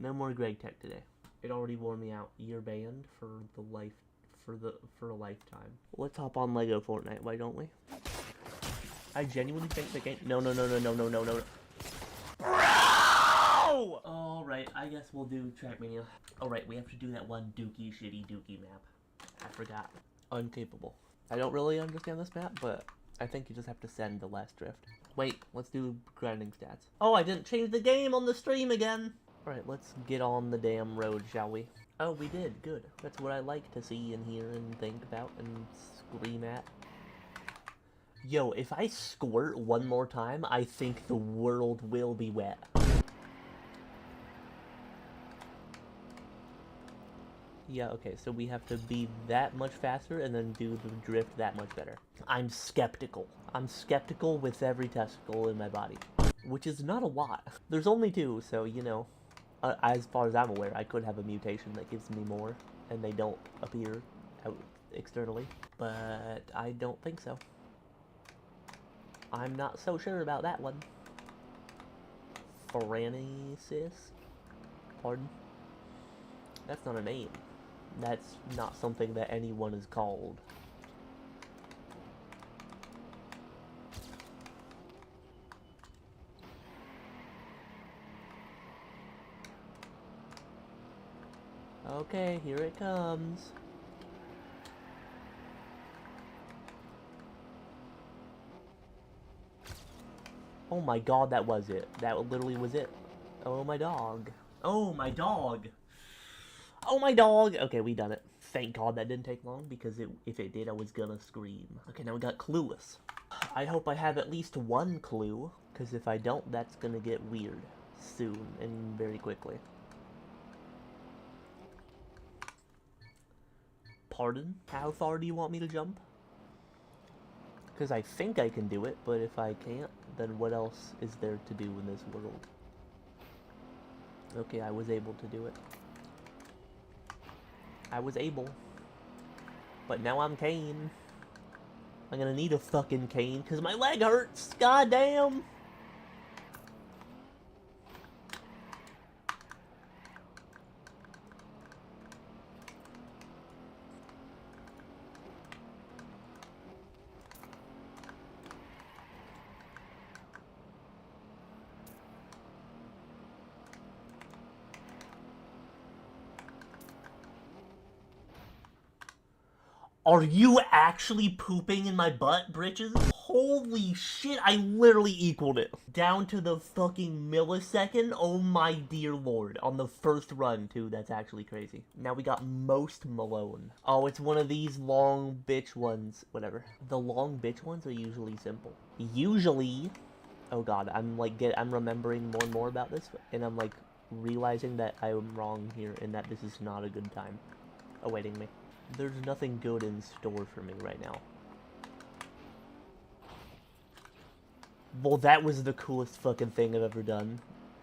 No more Greg Tech today. It already wore me out. You're banned for a lifetime. Let's hop on Lego Fortnite, why don't we? I genuinely think the game. No. Bro! Alright, I guess we'll do Trackmania. Alright, we have to do that one shitty dookie map. I forgot. Uncapable. I don't really understand this map, but I think you just have to send the last drift. Wait, let's do grinding stats. Oh, I didn't change the game on the stream again! Alright, let's get on the damn road, shall we? Oh, we did. Good. That's what I like to see and hear and think about and scream at. Yo, if I squirt one more time, I think the world will be wet. Yeah, okay, so we have to be that much faster and then do the drift that much better. I'm skeptical. I'm skeptical with every testicle in my body. Which is not a lot. There's only 2, so, you know. As far as I'm aware, I could have a mutation that gives me more, and they don't appear out externally. But I don't think so. I'm not so sure about that one. Francis? Pardon? That's not a name. That's not something that anyone is called. Okay, here it comes. Oh my god, that was it. That literally was it. Oh my dog. Oh my dog. Oh my dog. Okay, we done it. Thank god that didn't take long, because if it did, I was gonna scream. Okay, now we got clueless. I hope I have at least one clue, because if I don't, that's gonna get weird soon and very quickly. Pardon? How far do you want me to jump? Because I think I can do it, but if I can't, then what else is there to do in this world? Okay, I was able to do it. I was able. But now I'm Kane. I'm gonna need a fucking cane, because my leg hurts! God damn! Are you actually pooping in my butt, britches? Holy shit, I literally equaled it. Down to the fucking millisecond? Oh my dear lord. On the first run, too. That's actually crazy. Now we got Most Malone. Oh, it's one of these long bitch ones. Whatever. The long bitch ones are usually simple. Usually... Oh god, I'm remembering more and more about this, and I'm like realizing that I'm wrong here and that this is not a good time awaiting me. There's nothing good in store for me right now. Well, that was the coolest fucking thing I've ever done.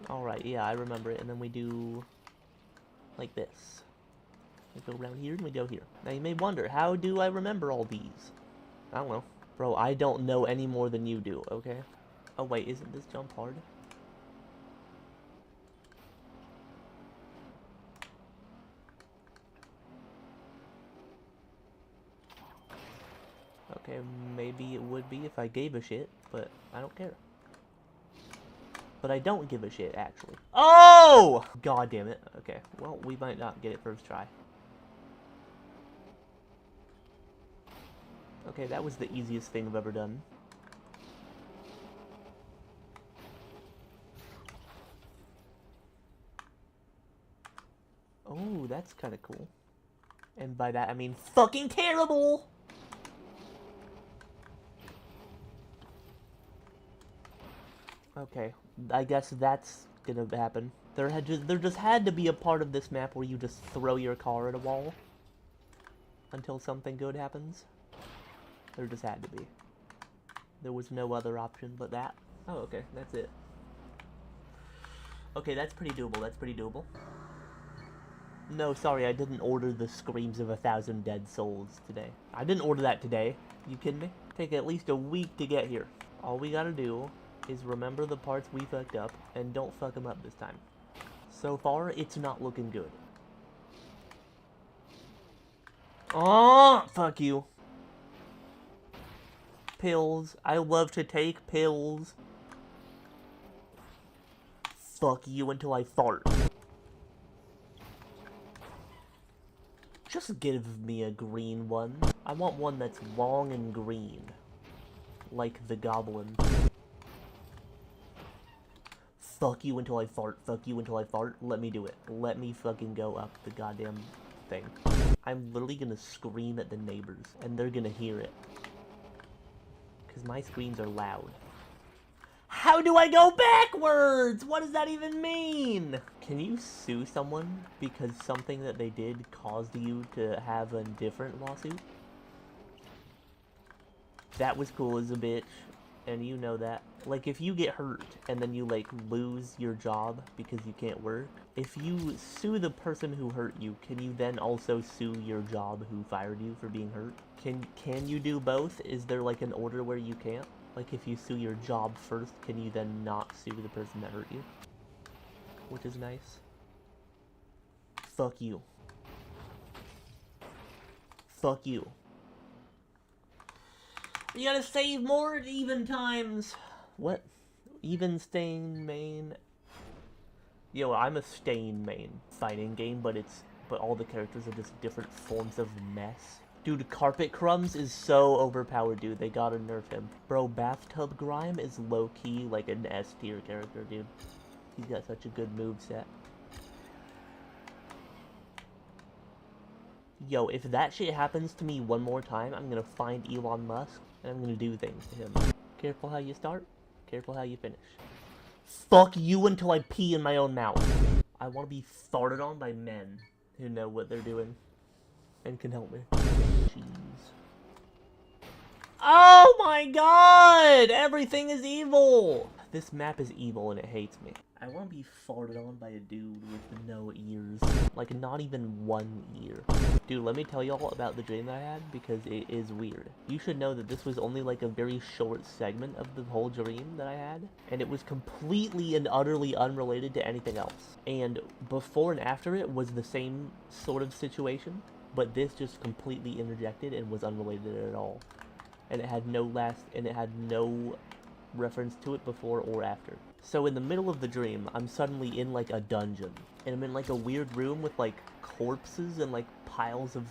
Alright, yeah, I remember it. And then we do... like this. We go around here and we go here. Now you may wonder, how do I remember all these? I don't know. Bro, I don't know any more than you do, okay? Oh wait, isn't this jump hard? Okay, maybe it would be if I gave a shit, but I don't care. But I don't give a shit, actually. Oh! God damn it. Okay, well, we might not get it first try. Okay, that was the easiest thing I've ever done. Oh, that's kind of cool. And by that, I mean fucking terrible! Okay, I guess that's gonna happen. There just had to be a part of this map where you just throw your car at a wall until something good happens. There just had to be. There was no other option but that. Oh, okay, that's it. Okay, that's pretty doable, that's pretty doable. No, sorry, I didn't order the Screams of 1,000 Dead Souls today. I didn't order that today. You kidding me? Take at least a week to get here. All we gotta do is remember the parts we fucked up, and don't fuck them up this time. So far, it's not looking good. Oh, fuck you. Pills. I love to take pills. Fuck you until I fart. Just give me a green one. I want one that's long and green. Like the goblin. Fuck you until I fart. Fuck you until I fart. Let me do it. Let me fucking go up the goddamn thing. I'm literally gonna scream at the neighbors, and they're gonna hear it. Because my screams are loud. How do I go backwards? What does that even mean? Can you sue someone because something that they did caused you to have a different lawsuit? That was cool as a bitch, and you know that. Like, if you get hurt and then you, like, lose your job because you can't work, if you sue the person who hurt you, can you then also sue your job who fired you for being hurt? Can you do both? Is there, like, an order where you can't? Like, if you sue your job first, can you then not sue the person that hurt you? Which is nice. Fuck you. Fuck you. You gotta save more at even times. What? Even stain main? Yo, I'm a stain main fighting game, but all the characters are just different forms of mess. Dude, Carpet Crumbs is so overpowered, dude. They gotta nerf him. Bro, Bathtub Grime is low-key like an S-tier character, dude. He's got such a good moveset. Yo, if that shit happens to me one more time, I'm gonna find Elon Musk, and I'm gonna do things to him. Careful how you start, careful how you finish. Fuck you until I pee in my own mouth. I want to be farted on by men who know what they're doing and can help me. Jeez. Oh my god! Everything is evil! This map is evil and it hates me. I want to be farted on by a dude with no ears. Like, not even one ear. Dude, let me tell y'all about the dream that I had, because it is weird. You should know that this was only like a very short segment of the whole dream that I had, and it was completely and utterly unrelated to anything else. And before and after it was the same sort of situation, but this just completely interjected and was unrelated at all. And it had no reference to it before or after. So in the middle of the dream, I'm suddenly in like a dungeon, and I'm in like a weird room with like corpses and like piles of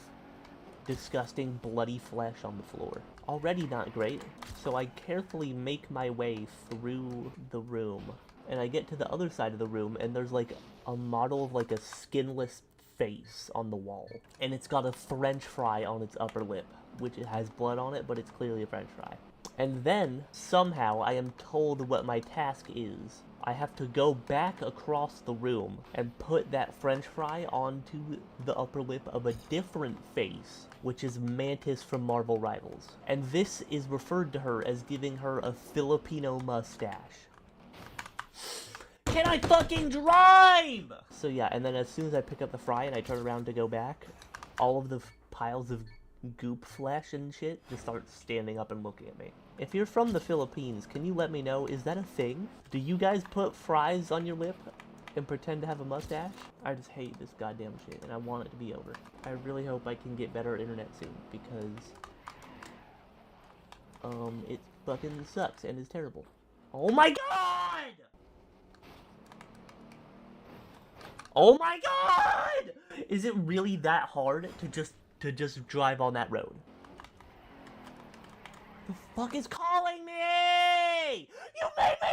disgusting bloody flesh on the floor. Already not great, so I carefully make my way through the room, and I get to the other side of the room, and there's like a model of like a skinless face on the wall, and it's got a French fry on its upper lip, which it has blood on it, but it's clearly a French fry. And then, somehow, I am told what my task is. I have to go back across the room and put that French fry onto the upper lip of a different face, which is Mantis from Marvel Rivals. And this is referred to her as giving her a Filipino mustache. Can I fucking drive? So yeah, and then as soon as I pick up the fry and I turn around to go back, all of the piles of goop flesh and shit just start standing up and looking at me. If you're from the Philippines, can you let me know, is that a thing? Do you guys put fries on your lip and pretend to have a mustache? I just hate this goddamn shit, and I want it to be over. I really hope I can get better internet soon, because it fucking sucks and is terrible. Oh my god! Oh my god! Is it really that hard to just drive on that road? The fuck is calling me? You made me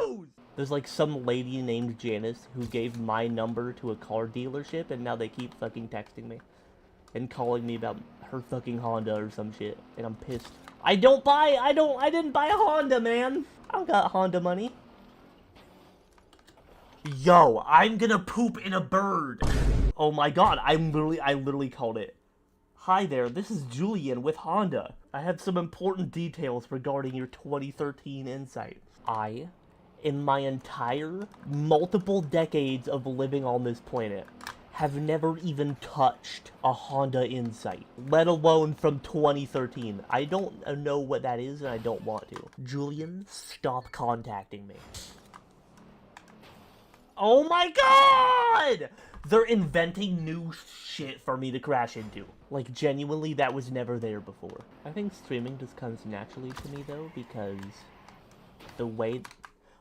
lose! There's like some lady named Janice who gave my number to a car dealership, and now they keep fucking texting me and calling me about her fucking Honda or some shit, and I'm pissed. I didn't buy a Honda, man. I don't got Honda money. Yo, I'm gonna poop in a bird. Oh my god, I literally called it. Hi there, this is Julian with Honda. I have some important details regarding your 2013 Insight. I, in my entire multiple decades of living on this planet, have never even touched a Honda Insight, let alone from 2013. I don't know what that is, and I don't want to. Julian, stop contacting me. Oh my god! They're inventing new shit for me to crash into. Like, genuinely, that was never there before. I think streaming just comes naturally to me, though, because the way...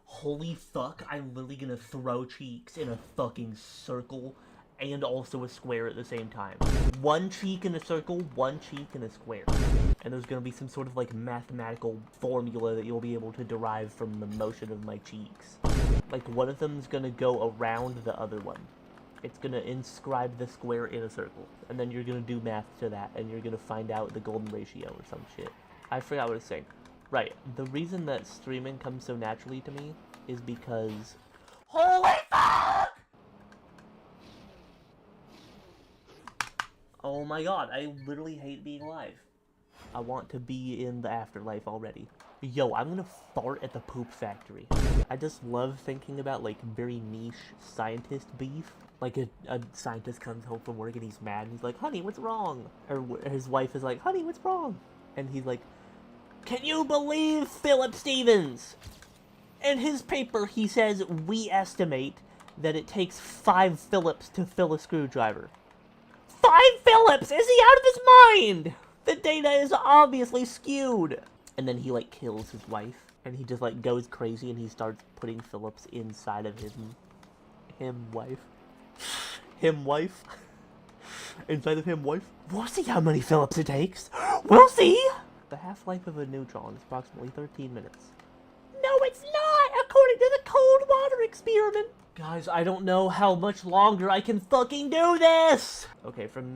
Holy fuck, I'm literally gonna throw cheeks in a fucking circle and also a square at the same time. One cheek in a circle, one cheek in a square. And there's gonna be some sort of, like, mathematical formula that you'll be able to derive from the motion of my cheeks. Like, one of them's gonna go around the other one. It's gonna inscribe the square in a circle. And then you're gonna do math to that, and you're gonna find out the golden ratio or some shit. I forgot what I was saying. Right, the reason that streaming comes so naturally to me is because... Holy fuck! Oh my god, I literally hate being alive. I want to be in the afterlife already. Yo, I'm gonna fart at the poop factory. I just love thinking about, like, very niche scientist beef. Like, a scientist comes home from work and he's mad and he's like, honey, what's wrong? Or his wife is like, honey, what's wrong? And he's like, can you believe Philip Stevens? In his paper, he says, we estimate that it takes 5 Phillips to fill a screwdriver. 5 Phillips! Is he out of his mind? The data is obviously skewed. And then he, like, kills his wife. And he just, like, goes crazy and he starts putting Phillips inside of him wife. Inside of him wife. We'll see how many Phillips it takes. We'll see! The half-life of a neutron is approximately 13 minutes. No, it's not! According to the cold water experiment! Guys, I don't know how much longer I can fucking do this! Okay, from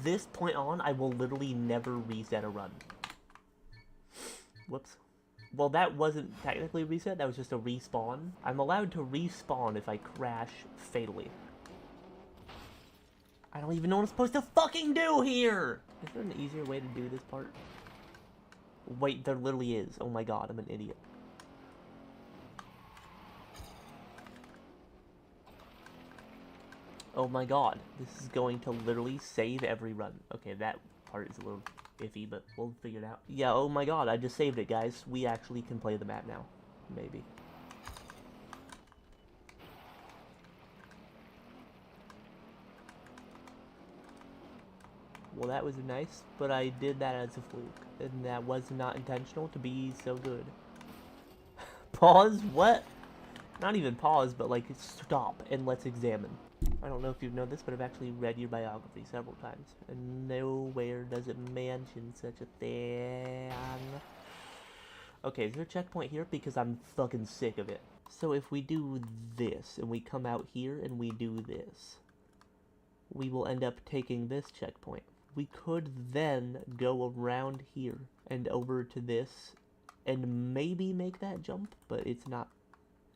this point on, I will literally never reset a run. Whoops. Well, that wasn't technically a reset, that was just a respawn. I'm allowed to respawn if I crash fatally. I don't even know what I'm supposed to fucking do here! Is there an easier way to do this part? Wait, there literally is. Oh my god, I'm an idiot. Oh my god, this is going to literally save every run. Okay, that part is a little iffy, but we'll figure it out. Yeah, oh my god, I just saved it, guys. We actually can play the map now. Maybe. Well, that was nice, but I did that as a fluke, and that was not intentional to be so good. Pause? What? Not even pause, but like, stop and let's examine. I don't know if you know this, but I've actually read your biography several times, and nowhere does it mention such a thing. Okay, is there a checkpoint here? Because I'm fucking sick of it. So if we do this, and we come out here, and we do this, we will end up taking this checkpoint. We could then go around here, and over to this, and maybe make that jump, but it's not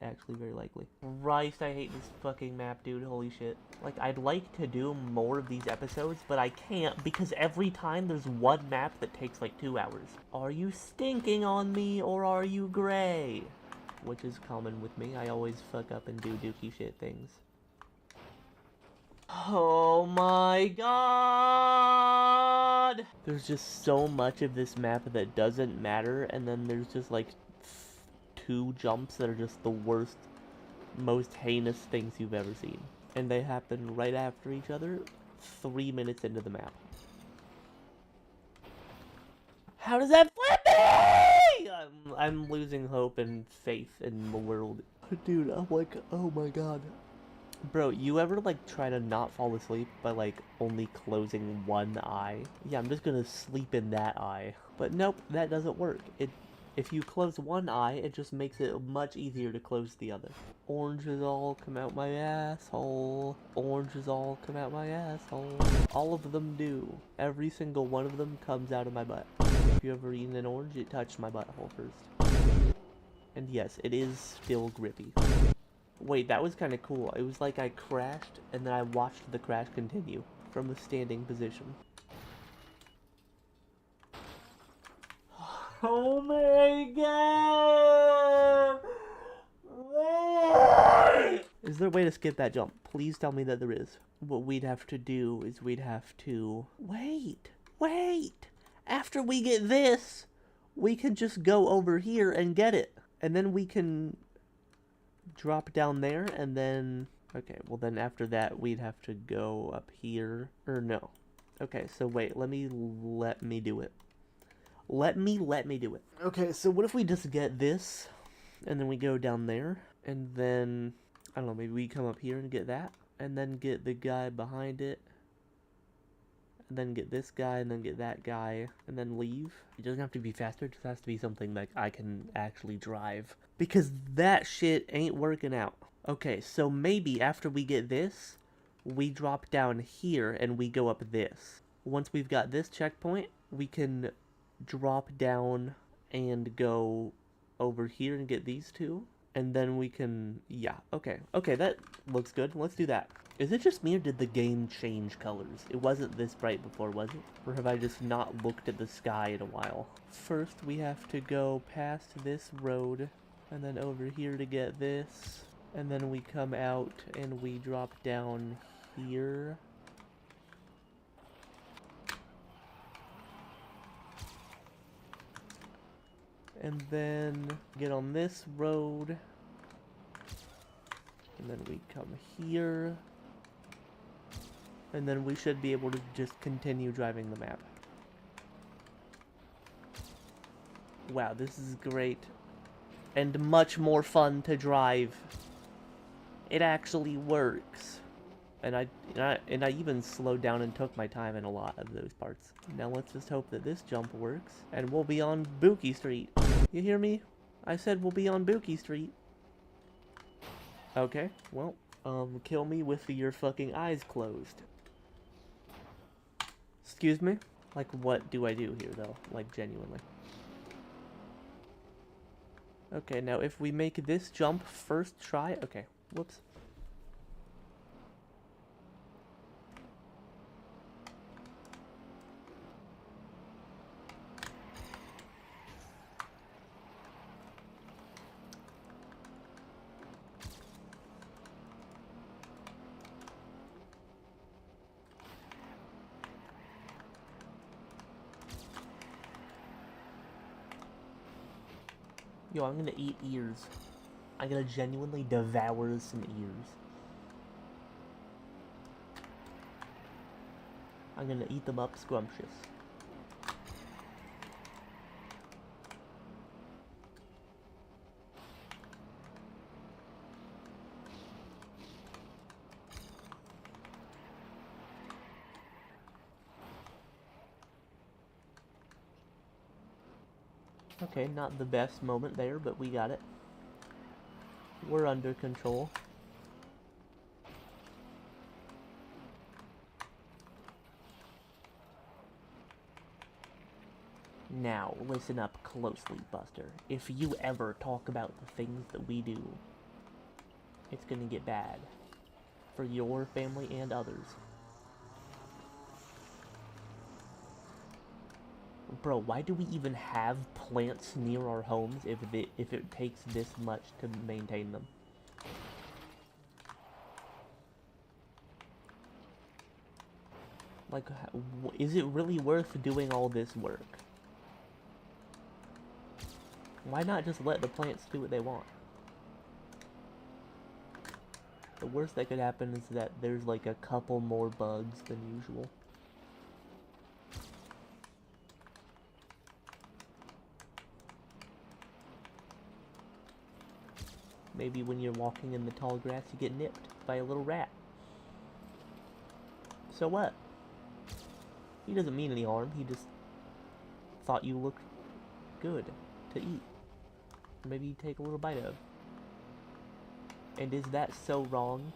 actually very likely. Christ, I hate this fucking map, dude. Holy shit. Like, I'd like to do more of these episodes, but I can't because every time there's one map that takes like 2 hours. Are you stinking on me or are you gray? Which is common with me. I always fuck up and do dookie shit things. Oh my god! There's just so much of this map that doesn't matter, and then there's just like 2 jumps that are just the worst, most heinous things you've ever seen. And they happen right after each other, 3 minutes into the map. How does that flip me? I'm losing hope and faith in the world. Dude, I'm like, oh my god. Bro, you ever like try to not fall asleep by like only closing one eye? Yeah, I'm just gonna sleep in that eye. But nope, that doesn't work. If you close one eye, it just makes it much easier to close the other. Oranges all come out my asshole. Oranges all come out my asshole. All of them do. Every single one of them comes out of my butt. If you ever eaten an orange, it touched my butthole first. And yes, it is still grippy. Wait, that was kind of cool. It was like I crashed, and then I watched the crash continue from a standing position. Oh my god! Is there a way to skip that jump? Please tell me that there is. What we'd have to do is we'd have to... Wait! After we get this, we could just go over here and get it. And then we can drop down there, and then... Okay, well then after that, we'd have to go up here. Or no. Okay, so wait, let me do it. Let me do it. Okay, so what if we just get this, and then we go down there, and then, I don't know, maybe we come up here and get that, and then get the guy behind it, and then get this guy, and then get that guy, and then leave. It doesn't have to be faster, it just has to be something like I can actually drive. Because that shit ain't working out. Okay, so maybe after we get this, we drop down here and we go up this. Once we've got this checkpoint, we can drop down and go over here and get these two. And then we can, yeah, okay. Okay, that looks good. Let's do that. Is it just me or did the game change colors? It wasn't this bright before, was it? Or have I just not looked at the sky in a while? First, we have to go past this road and then over here to get this. And then we come out and we drop down here. And then get on this road. And then we come here. And then we should be able to just continue driving the map. Wow, this is great. And much more fun to drive. It actually works. And I even slowed down and took my time in a lot of those parts. Now let's just hope that this jump works. And we'll be on Buki Street. You hear me? I said we'll be on Buki Street. Okay, well, kill me with your fucking eyes closed. Excuse me? Like, what do I do here, though? Like, genuinely. Okay, now if we make this jump first try... Okay, whoops. Yo, I'm gonna eat ears. I'm gonna genuinely devour some ears. I'm gonna eat them up scrumptious. Okay, not the best moment there, but we got it. We're under control. Now, listen up closely, Buster. If you ever talk about the things that we do, it's gonna get bad. For your family and others. Bro, why do we even have plants near our homes if it takes this much to maintain them? Like, is it really worth doing all this work? Why not just let the plants do what they want? The worst that could happen is that there's like a couple more bugs than usual. Maybe when you're walking in the tall grass, you get nipped by a little rat. So what? He doesn't mean any harm, he just thought you looked good to eat. Maybe take a little bite of. And is that so wrong?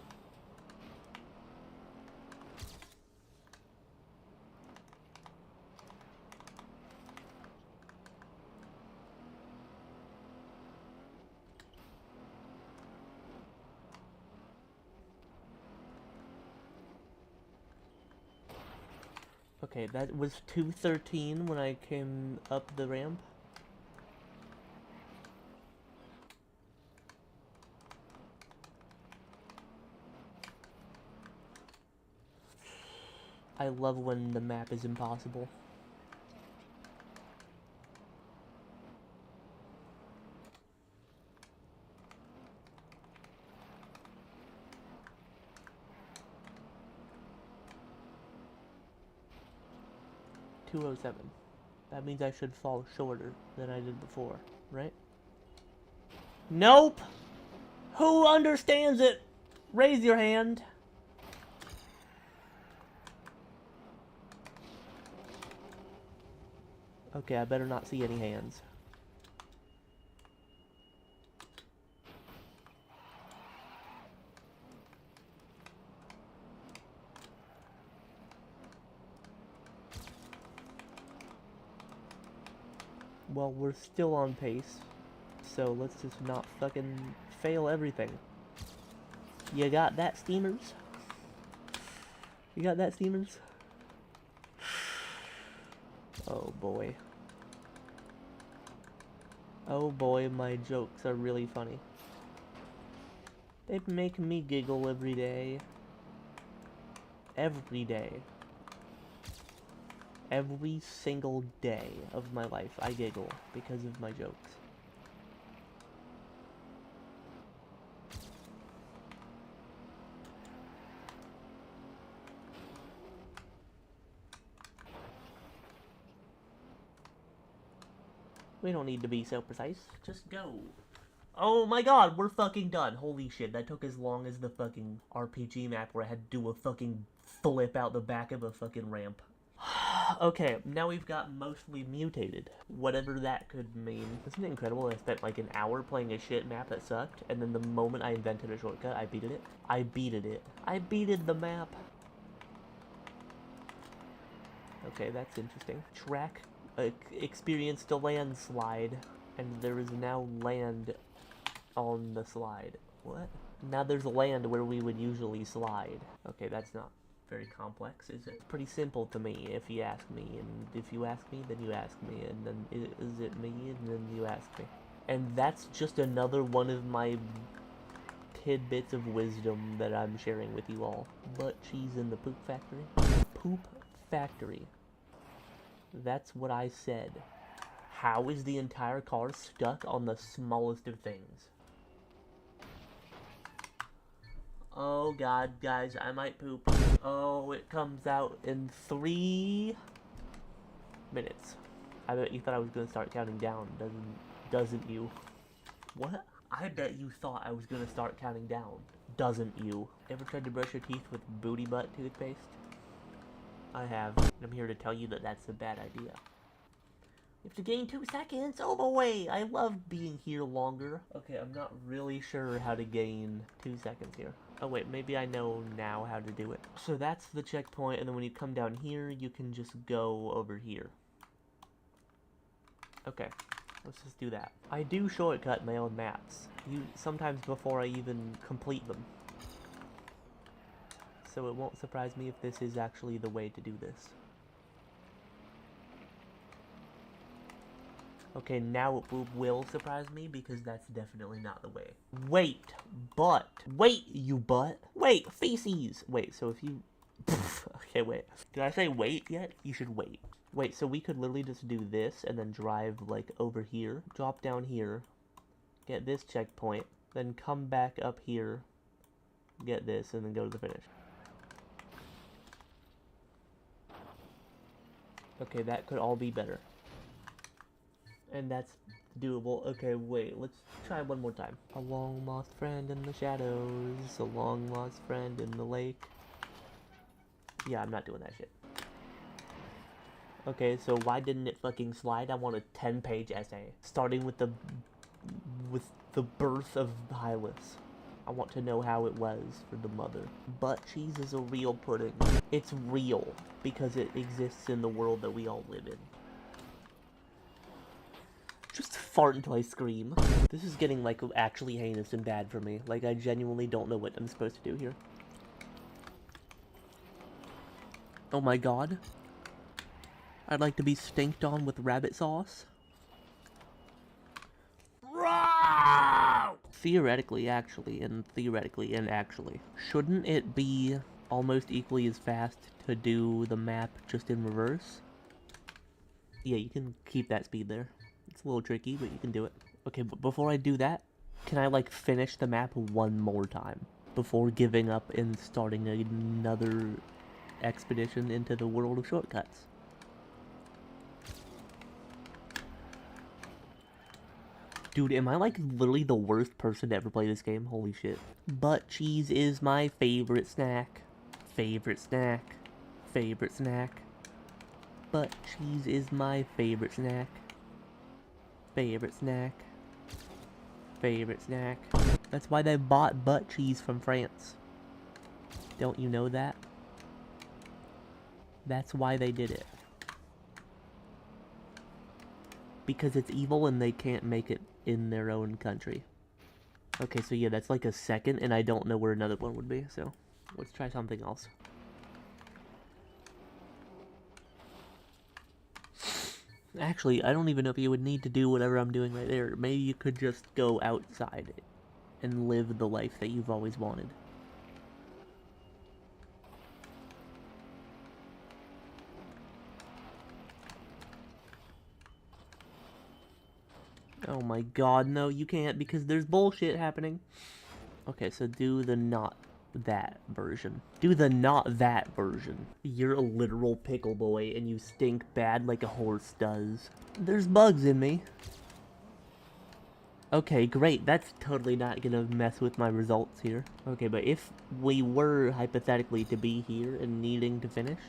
Okay, that was 213 when I came up the ramp. I love when the map is impossible. 207. That means I should fall shorter than I did before, right? Nope! Who understands it? Raise your hand. Okay, I better not see any hands. Well, we're still on pace, so let's just not fucking fail everything. You got that, Steamers? You got that, Steamers? Oh boy. Oh boy, my jokes are really funny. They make me giggle every day. Every day. Every single day of my life, I giggle because of my jokes. We don't need to be so precise. Just go. Oh my god, we're fucking done. Holy shit, that took as long as the fucking RPG map where I had to do a fucking flip out the back of a fucking ramp. Okay, now we've got mostly mutated. Whatever that could mean. Isn't it incredible that I spent like an hour playing a shit map that sucked, and then the moment I invented a shortcut, I beated it? I beated it. I beated the map. Okay, that's interesting. Track experienced a landslide, and there is now land on the slide. What? Now there's land where we would usually slide. Okay, that's not very complex, is it? Pretty simple to me, if you ask me, and if you ask me, then you ask me, and then is it me, and then you ask me. And that's just another one of my tidbits of wisdom that I'm sharing with you all. Butt cheese in the poop factory? Poop factory. That's what I said. How is the entire car stuck on the smallest of things? Oh god, guys, I might poop. Oh, it comes out in 3 minutes. I bet you thought I was gonna start counting down, doesn't you? What? I bet you thought I was gonna start counting down, doesn't you? Ever tried to brush your teeth with booty butt toothpaste? I have. I'm here to tell you that that's a bad idea. You have to gain 2 seconds. Oh boy, I love being here longer. Okay, I'm not really sure how to gain 2 seconds here. Oh wait, maybe I know now how to do it. So that's the checkpoint, and then when you come down here, you can just go over here. Okay, let's just do that. I do shortcut my own maps. Sometimes before I even complete them. So it won't surprise me if this is actually the way to do this. Okay, now it will surprise me because that's definitely not the way. Wait, butt. Wait, you butt. Wait, feces. Wait, so if you... Okay, wait. Did I say wait yet? You should wait. Wait, so we could literally just do this and then drive, like, over here. Drop down here. Get this checkpoint. Then come back up here. Get this, and then go to the finish. Okay, that could all be better. And that's doable. Okay, wait, let's try one more time. A long lost friend in the shadows, a long lost friend in the lake. Yeah, I'm not doing that shit. Okay, so why didn't it fucking slide? I want a 10-page essay, starting with the birth of Hylas. I want to know how it was for the mother. Butt cheese is a real pudding. It's real, because it exists in the world that we all live in. Just fart until I scream. This is getting, like, actually heinous and bad for me. Like, I genuinely don't know what I'm supposed to do here. Oh my god. I'd like to be stinked on with rabbit sauce. Theoretically, actually, and actually. Shouldn't it be almost equally as fast to do the map just in reverse? Yeah, you can keep that speed there. It's a little tricky, but you can do it. Okay, but before I do that, can I, like, finish the map one more time before giving up and starting another expedition into the world of shortcuts? Dude, am I like literally the worst person to ever play this game? Holy shit. Butt cheese is my favorite snack. Favorite snack. Favorite snack. Butt cheese is my favorite snack. Favorite snack. Favorite snack. That's why they bought butt cheese from France. Don't you know that? That's why they did it. Because it's evil and they can't make it in their own country. Okay, so yeah, that's like a second, and I don't know where another one would be, so let's try something else. Actually, I don't even know if you would need to do whatever I'm doing right there. Maybe you could just go outside and live the life that you've always wanted. Oh my god, no, you can't, because there's bullshit happening. Okay, so do the not that version. Do the not that version. You're a literal pickle boy, and you stink bad like a horse does. There's bugs in me. Okay, great. That's totally not gonna mess with my results here. Okay, but if we were hypothetically to be here and needing to finish,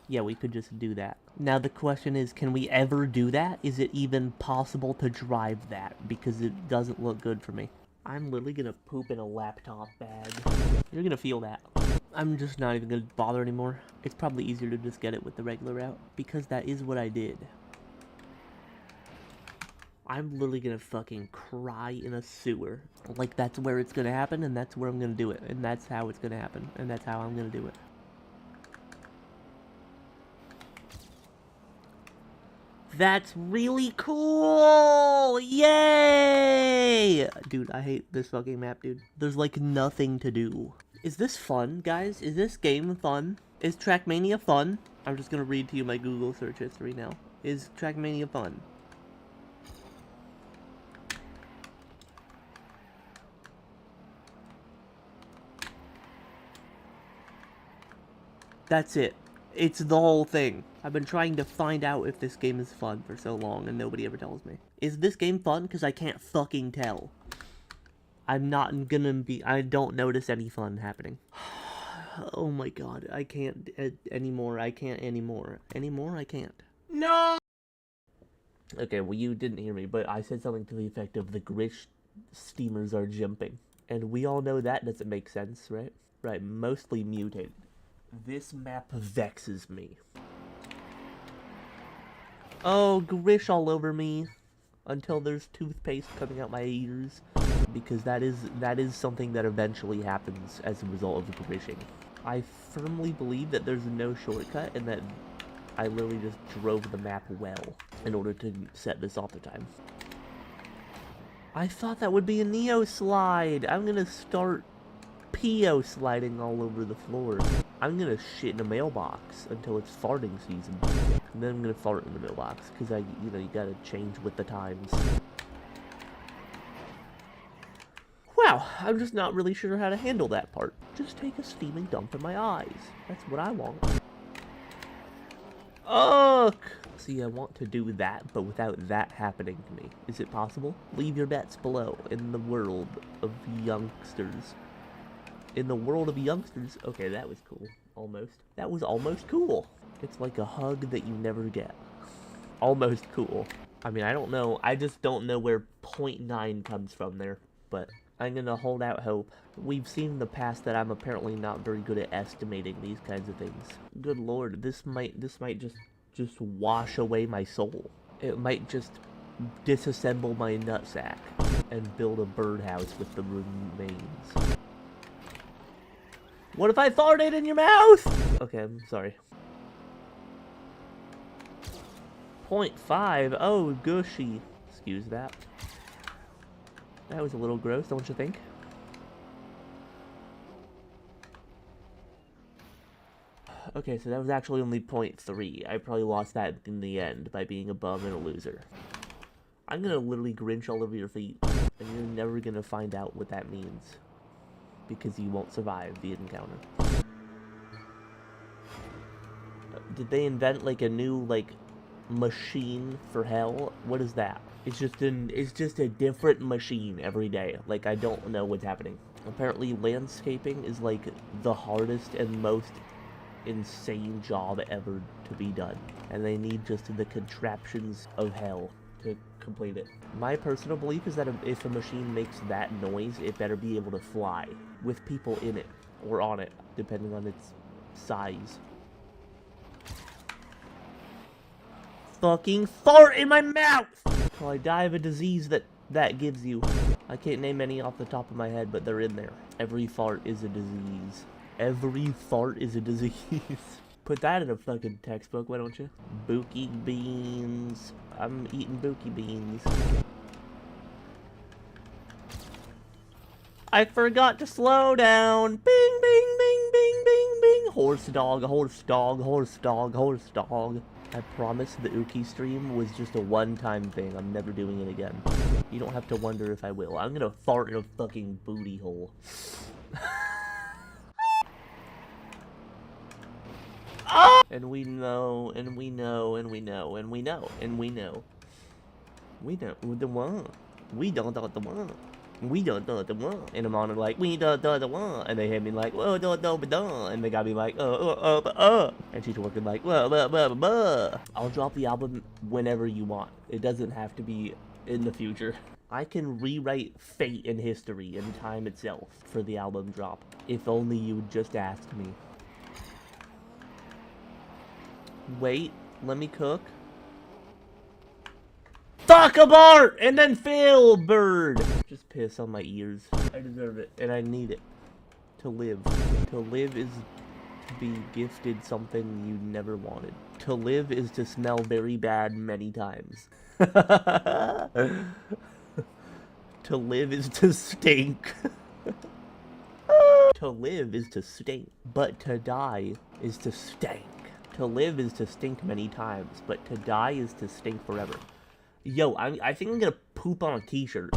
yeah, we could just do that. Now the question is, can we ever do that? Is it even possible to drive that? Because it doesn't look good for me. I'm literally gonna poop in a laptop bag. You're gonna feel that. I'm just not even gonna bother anymore. It's probably easier to just get it with the regular route, because that is what I did. I'm literally gonna fucking cry in a sewer. Like, that's where it's gonna happen, and that's where I'm gonna do it. And that's how it's gonna happen, and that's how I'm gonna do it. That's really cool! Yay! Dude, I hate this fucking map, dude. There's like nothing to do. Is this fun, guys? Is this game fun? Is Trackmania fun? I'm just gonna read to you my Google search history now. Is Trackmania fun? That's it. It's the whole thing. I've been trying to find out if this game is fun for so long, and nobody ever tells me. Is this game fun? Because I can't fucking tell. I'm not gonna be... I don't notice any fun happening. Oh my god, I can't anymore. I can't anymore. Anymore, I can't. No! Okay, well, you didn't hear me, but I said something to the effect of the Grish steamers are jumping. And we all know that doesn't make sense, right? Right, mostly mutated. This map vexes me. Oh, Grish all over me. Until there's toothpaste coming out my ears. Because that is something that eventually happens as a result of Grishing. I firmly believe that there's no shortcut and that I literally just drove the map well in order to set this off the time. I thought that would be a Neo slide. I'm gonna start P.O. sliding all over the floor. I'm gonna shit in a mailbox until it's farting season. And then I'm gonna fart in the mailbox, because you gotta change with the times. Wow, I'm just not really sure how to handle that part. Just take a steaming dump in my eyes. That's what I want. Ugh! See, I want to do that, but without that happening to me. Is it possible? Leave your bets below in the world of youngsters. In the world of youngsters. Okay, that was cool. Almost. That was almost cool. It's like a hug that you never get. Almost cool. I mean, I don't know. I just don't know where 0.9 comes from there. But I'm gonna hold out hope. We've seen in the past that I'm apparently not very good at estimating these kinds of things. Good lord, this might just wash away my soul. It might just disassemble my nutsack and build a birdhouse with the remains. What if I farted in your mouth? Okay, I'm sorry. 0.5? Oh, gushy. Excuse that. That was a little gross, don't you think? Okay, so that was actually only 0.3. I probably lost that in the end by being a bum and a loser. I'm gonna literally Grinch all over your feet, and you're never gonna find out what that means. Because you won't survive the encounter. Did they invent, like, a new, like, machine for hell? What is that? It's just a different machine every day. Like, I don't know what's happening. Apparently, landscaping is, like, the hardest and most insane job ever to be done. And they need just the contraptions of hell to complete it. My personal belief is that if a machine makes that noise, it better be able to fly with people in it or on it, depending on its size. Fucking fart in my mouth! Well, I die of a disease that gives you. I can't name any off the top of my head, but they're in there. Every fart is a disease. Every fart is a disease. Put that in a fucking textbook, why don't you? Buki beans. I'm eating buki beans. I forgot to slow down. Bing, bing, bing, bing, bing, bing. Horse dog, horse dog, horse dog, horse dog. I promise the Uki stream was just a one-time thing. I'm never doing it again. You don't have to wonder if I will. I'm gonna fart in a fucking booty hole. Oh! And we know, and we know, and we know, and we know, and we know. We don't the one. We don't the one. We don't the one. And I'm on it like, we don't the one. And they hit me like, whoa, don't. And they got me like, And she's working like, whoa. I'll drop the album whenever you want. It doesn't have to be in the future. I can rewrite fate and history and time itself for the album drop. If only you would just ask me. Wait, let me cook. Fuck a Bart! And then Phil Bird! Just piss on my ears. I deserve it. And I need it. To live. To live is to be gifted something you never wanted. To live is to smell very bad many times. To live is to stink. To live is to stink. But to die is to stink. To live is to stink many times, but to die is to stink forever. Yo, I think I'm gonna poop on a t-shirt.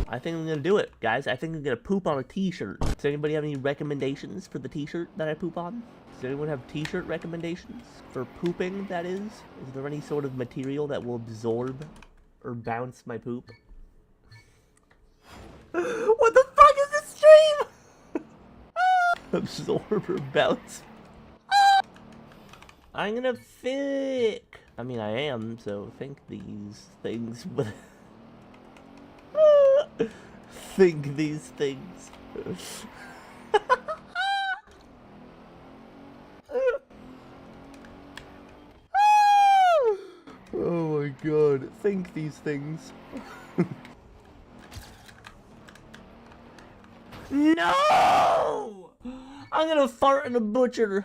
I think I'm gonna do it, guys. I think I'm gonna poop on a t-shirt. Does anybody have any recommendations for the t-shirt that I poop on? Does anyone have t-shirt recommendations? For pooping, that is? Is there any sort of material that will absorb or bounce my poop? What the fuck is this stream? Absorb or bounce? I'm gonna think. I mean, I am, so think these things. Think these things. Oh my god. Think these things. No! I'm gonna fart in a butcher.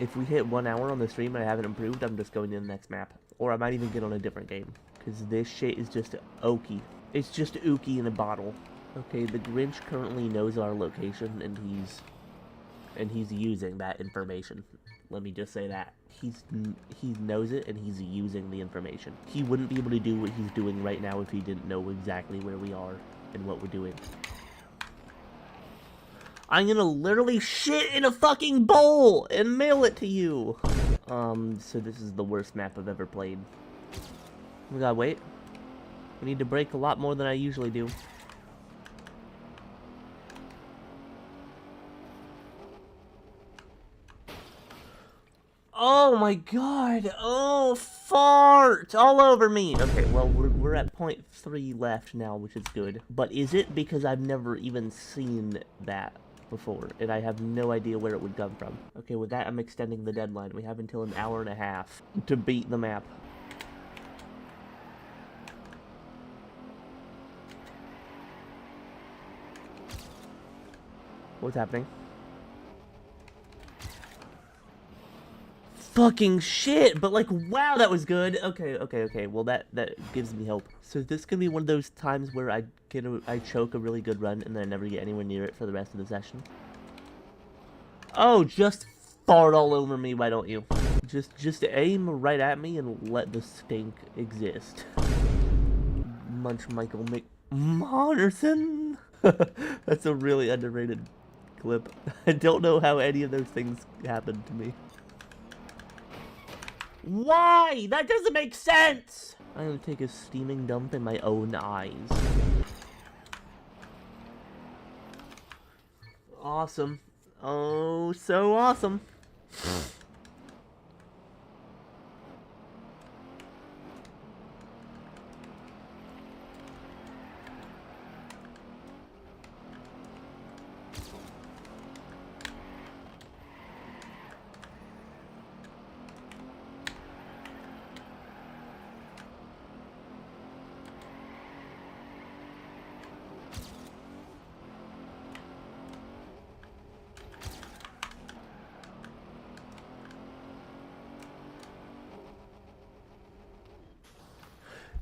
If we hit 1 hour on the stream and I haven't improved, I'm just going to the next map. Or I might even get on a different game. Because this shit is just okie. It's just Uki in a bottle. Okay, the Grinch currently knows our location, and he's using that information. Let me just say that. He knows it, and he's using the information. He wouldn't be able to do what he's doing right now if he didn't know exactly where we are and what we're doing. I'm gonna literally shit in a fucking bowl and mail it to you. So this is the worst map I've ever played. We gotta wait. We need to break a lot more than I usually do. Oh my god. Oh, fart all over me. Okay, well, we're at 0.3 left now, which is good. But is it because I've never even seen that before, and I have no idea where it would come from? Okay, with that, I'm extending the deadline. We have until 1.5 hours to beat the map. What's happening? Fucking shit, but like, wow, that was good. Okay, well, that gives me hope. So this could be one of those times where I choke a really good run and then I never get anywhere near it for the rest of the session. Oh, just fart all over me, why don't you? Just aim right at me and let the stink exist. Munch Michael McMonnerson. That's a really underrated clip. I don't know how any of those things happened to me. Why? That doesn't make sense! I'm gonna take a steaming dump in my own eyes. Awesome. Oh, so awesome.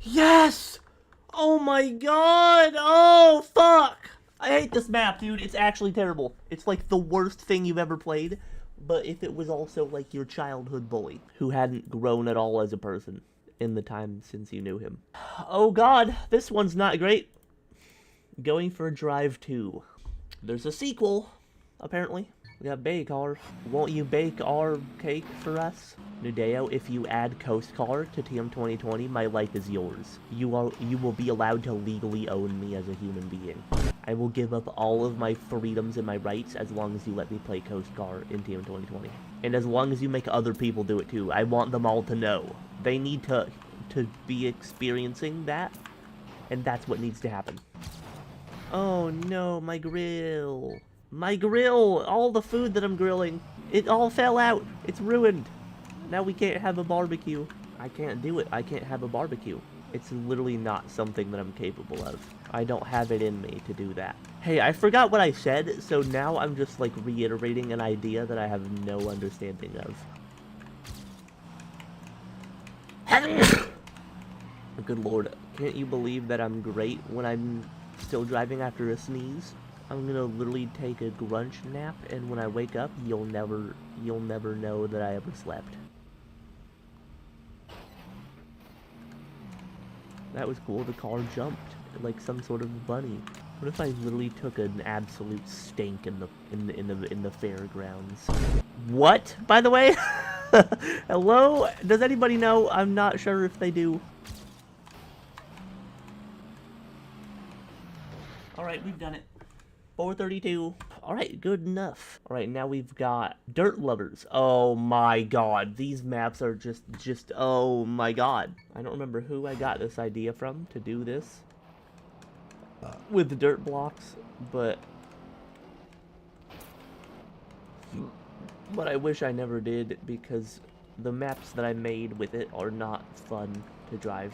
Yes! Oh my god! Oh, fuck! I hate this map, dude. It's actually terrible. It's like the worst thing you've ever played. But if it was also like your childhood bully who hadn't grown at all as a person in the time since you knew him. Oh god, this one's not great. Going for Drive 2. There's a sequel, apparently. We got bake our. Won't you bake our cake for us? Nudeo, if you add Coast Car to TM 2020, my life is yours. You will be allowed to legally own me as a human being. I will give up all of my freedoms and my rights as long as you let me play Coast Car in TM 2020. And as long as you make other people do it too. I want them all to know. They need to be experiencing that, and that's what needs to happen. Oh no, my grill. My grill! All the food that I'm grilling, it all fell out. It's ruined. Now we can't have a barbecue. I can't do it. I can't have a barbecue. It's literally not something that I'm capable of. I don't have it in me to do that. Hey, I forgot what I said, so now I'm just like reiterating an idea that I have no understanding of. Good lord, can't you believe that I'm great when I'm still driving after a sneeze? I'm gonna literally take a grunch nap, and when I wake up, you'll never know that I ever slept. That was cool. The car jumped like some sort of bunny. What if I literally took an absolute stink in the fairgrounds? What? By the way, hello? Does anybody know? I'm not sure if they do. All right, we've done it. 432. Alright, good enough. Alright, now we've got Dirt Lovers. Oh my god. These maps are just, oh my god. I don't remember who I got this idea from to do this with the dirt blocks, but I wish I never did, because the maps that I made with it are not fun to drive.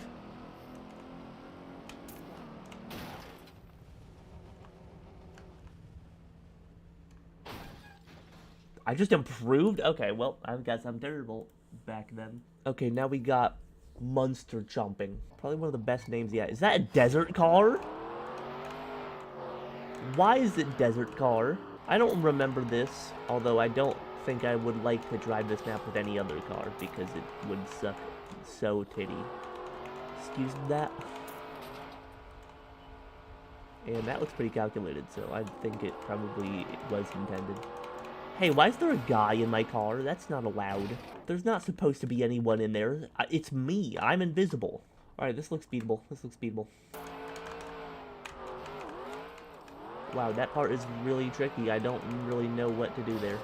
I just improved? Okay, well, I guess I'm terrible back then. Okay, now we got Monster Chomping. Probably one of the best names yet. Is that a desert car? Why is it desert car? I don't remember this, although I don't think I would like to drive this map with any other car, because it would suck so titty. Excuse that. And that looks pretty calculated, so I think it probably was intended. Hey, why is there a guy in my car? That's not allowed. There's not supposed to be anyone in there. It's me. I'm invisible. Alright, this looks beatable. This looks beatable. Wow, that part is really tricky. I don't really know what to do there.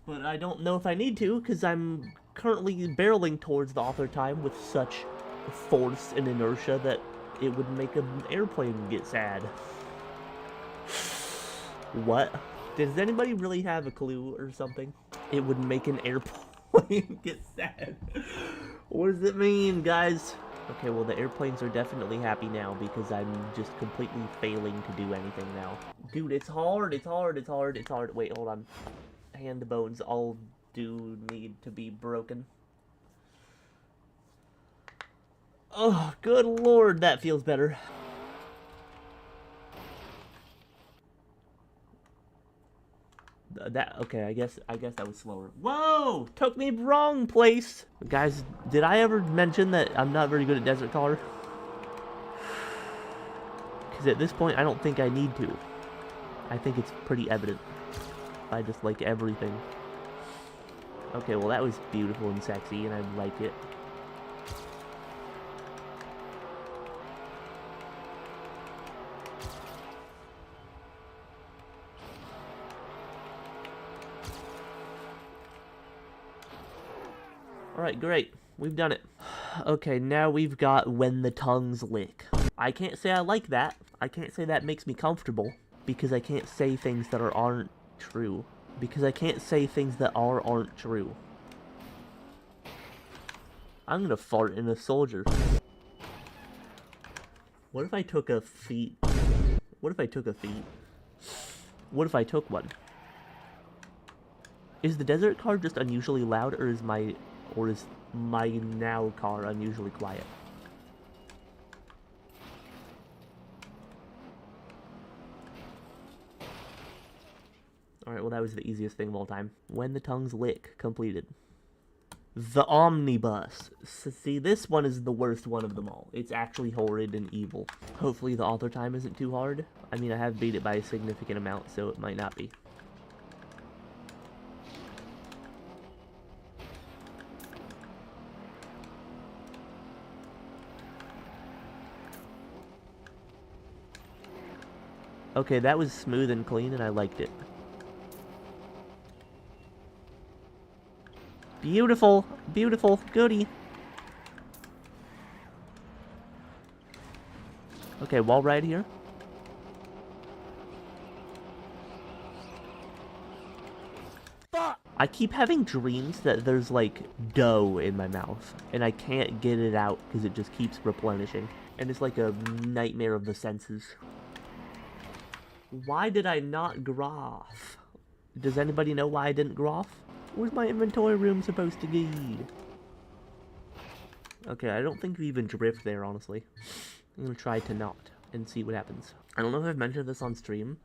But I don't know if I need to, because I'm currently barreling towards the author time with such force and inertia that it would make an airplane get sad. What? Does anybody really have a clue or something? It would make an airplane get sad. What does it mean, guys? Okay, well, the airplanes are definitely happy now because I'm just completely failing to do anything now. Dude, it's hard, it's hard, it's hard, it's hard. Wait, hold on. Hand bones all do need to be broken. Oh, good lord, that feels better. Okay, I guess that was slower. Whoa! Took me wrong place! Guys, did I ever mention that I'm not very good at desert color? Because at this point, I don't think I need to. I think it's pretty evident. I just like everything. Okay, well that was beautiful and sexy, and I like it. Alright, great. We've done it. Okay, now we've got When the Tongues Lick. I can't say I like that. I can't say that makes me comfortable, because I can't say things that aren't true. Because I can't say things that aren't true. I'm gonna fart in a soldier. What if I took a feet? What if I took a feet? What if I took one? Is the desert car just unusually loud, or is my now car unusually quiet? Alright, well that was the easiest thing of all time. When the Tongues Lick, completed. The Omnibus. See, this one is the worst one of them all. It's actually horrid and evil. Hopefully the author time isn't too hard. I mean, I have beat it by a significant amount, so it might not be. Okay, that was smooth and clean, and I liked it. Beautiful, beautiful, goody. Okay, wall right here. Fuck! I keep having dreams that there's like dough in my mouth, and I can't get it out because it just keeps replenishing. And it's like a nightmare of the senses. Why did I not graph? Does anybody know why I didn't graph? Where's my inventory room supposed to be? Okay, I don't think we even drift there, honestly. I'm gonna try to not and see what happens. I don't know if I've mentioned this on stream,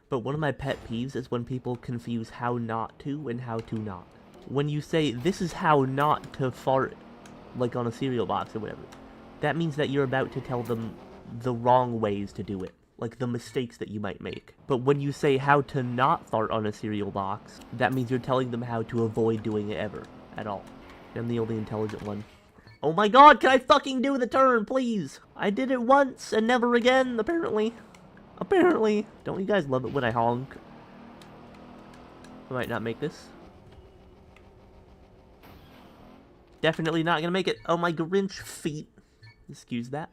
but one of my pet peeves is when people confuse how not to and how to not. When you say, this is how not to fart, like on a cereal box or whatever, that means that you're about to tell them the wrong ways to do it. Like the mistakes that you might make. But when you say how to not fart on a cereal box, that means you're telling them how to avoid doing it ever. At all. I'm the only intelligent one. Oh my god, can I fucking do the turn, please? I did it once and never again, apparently. Apparently. Don't you guys love it when I honk? I might not make this. Definitely not gonna make it. Oh, my Grinch feet. Excuse that.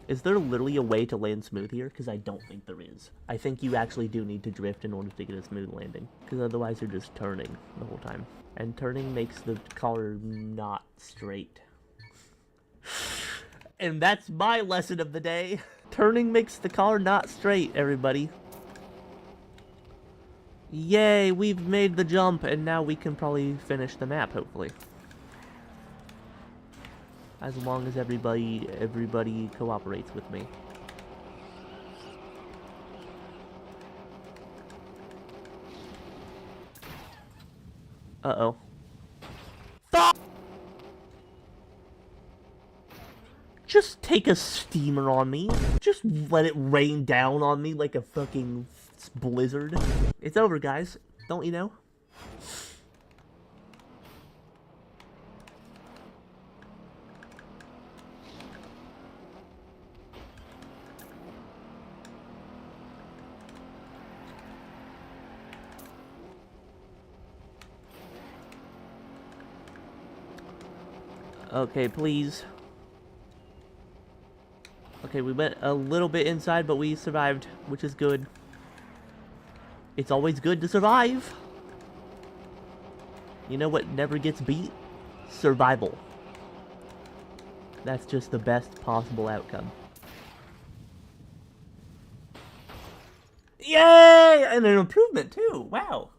Is there literally a way to land smooth here? Because I don't think there is. I think you actually do need to drift in order to get a smooth landing. Because otherwise you're just turning the whole time. And turning makes the car not straight. And that's my lesson of the day. Turning makes the car not straight, everybody. Yay, we've made the jump, and now we can probably finish the map, hopefully. As long as everybody cooperates with me. Uh-oh. Just take a steamer on me. Just let it rain down on me like a fucking blizzard. It's over, guys. Don't you know? Okay, please. Okay, we went a little bit inside, but we survived, which is good. It's always good to survive. You know what never gets beat? Survival. That's just the best possible outcome. Yay! And an improvement, too. Wow.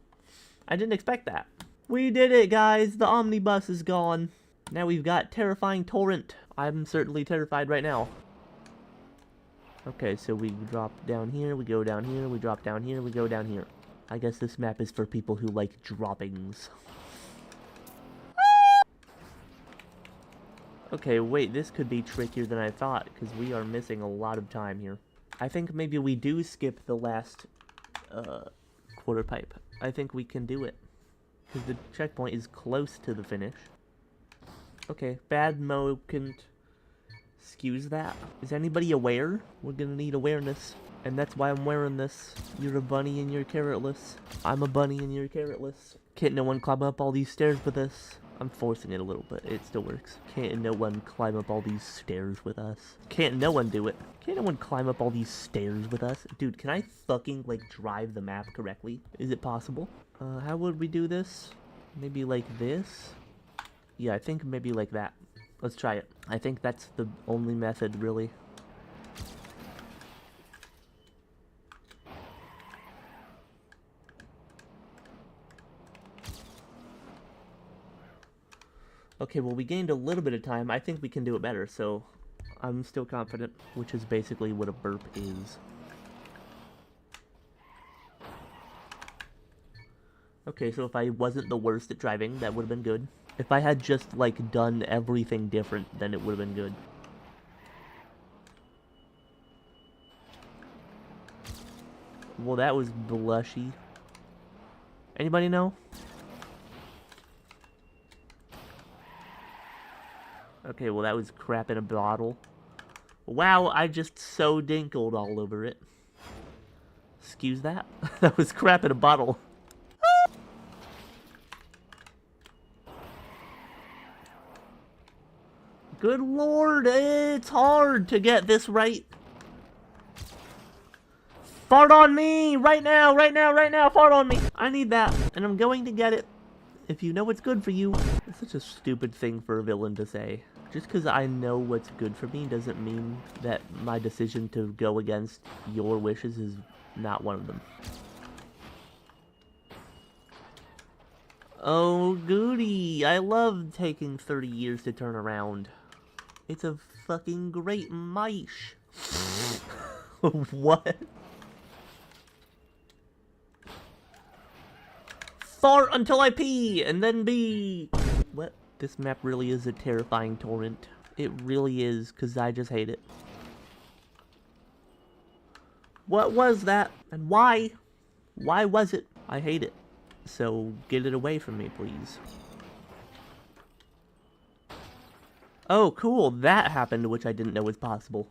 I didn't expect that. We did it, guys. The omnibus is gone. Now we've got terrifying torrent. I'm certainly terrified right now. Okay, so we drop down here, we go down here, we drop down here, we go down here. I guess this map is for people who like droppings. Okay, wait, this could be trickier than I thought, because we are missing a lot of time here. I think maybe we do skip the last quarter pipe. I think we can do it. because the checkpoint is close to the finish. Okay, bad can excuse that. Is anybody aware? We're gonna need awareness. And that's why I'm wearing this. You're a bunny and you're carrotless. I'm a bunny and you're carrotless. Can't no one climb up all these stairs with us. I'm forcing it a little, but it still works. Can't no one climb up all these stairs with us. Can't no one do it. Can't no one climb up all these stairs with us. Dude, can I fucking, like, drive the map correctly? Is it possible? How would we do this? Maybe like this? Yeah, I think maybe like that. Let's try it. I think that's the only method, really. Okay, well, we gained a little bit of time. I think we can do it better, so I'm still confident, which is basically what a burp is. Okay, so if I wasn't the worst at driving, that would have been good. If I had just, like, done everything different, then it would have been good. Well, that was blushy. Anybody know? Okay, well that was crap in a bottle. Wow, I just so dinkled all over it. Excuse that? That was crap in a bottle. Good lord, it's hard to get this right. Fart on me! Right now, right now, right now, fart on me! I need that, and I'm going to get it. If you know what's good for you. It's such a stupid thing for a villain to say. Just because I know what's good for me doesn't mean that my decision to go against your wishes is not one of them. Oh, goody. I love taking 30 years to turn around. It's a fucking great mish. What? Fart until I pee, and then be... What? This map really is a terrifying torrent. It really is, because I just hate it. What was that? And why? Why was it? I hate it. So, get it away from me, please. Oh, cool. That happened, which I didn't know was possible.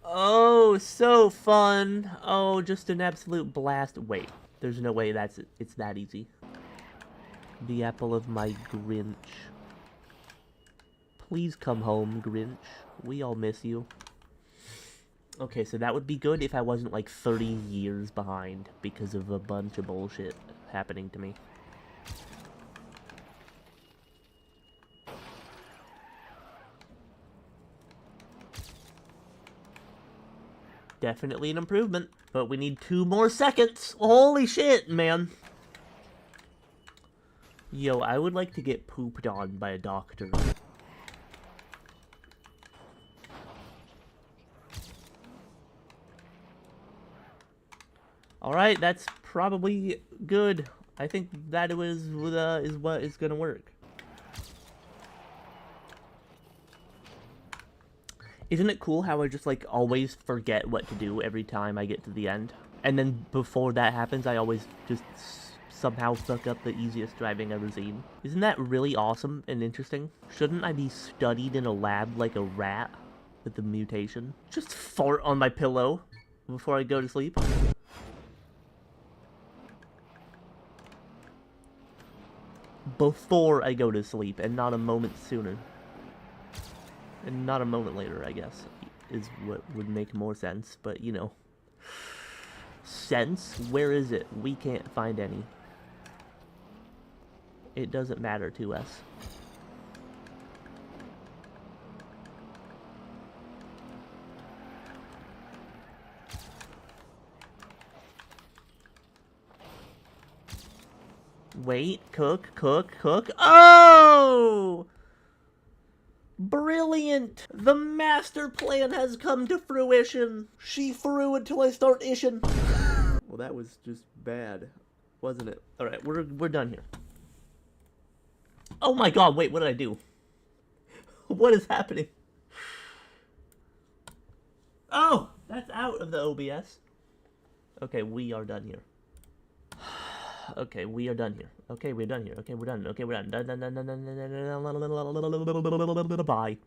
Oh, so fun. Oh, just an absolute blast. Wait, there's no way it's that easy. The apple of my Grinch. Please come home, Grinch. We all miss you. Okay, so that would be good if I wasn't like 30 years behind because of a bunch of bullshit happening to me. Definitely an improvement, but we need 2 more seconds. Holy shit, man. Yo, I would like to get pooped on by a doctor. Alright, that's probably good. I think that is what is gonna work. Isn't it cool how I just, like, always forget what to do every time I get to the end? And then before that happens, I always just somehow fuck up the easiest driving I've ever seen. Isn't that really awesome and interesting? Shouldn't I be studied in a lab like a rat with the mutation? Just fart on my pillow before I go to sleep. Before I go to sleep, and not a moment sooner. And not a moment later, I guess, is what would make more sense, but, you know. Sense? Where is it? We can't find any. It doesn't matter to us. Wait, cook. Oh! Brilliant! The master plan has come to fruition. She threw until I start ishin'. Well, that was just bad, wasn't it? All right, we're done here. Oh my god! Wait, what did I do? What is happening? Oh, that's out of the OBS. Okay, we are done here. Okay, we are done here. Okay, we're done here. Okay, we're done. Okay, we're done. Done. Bye.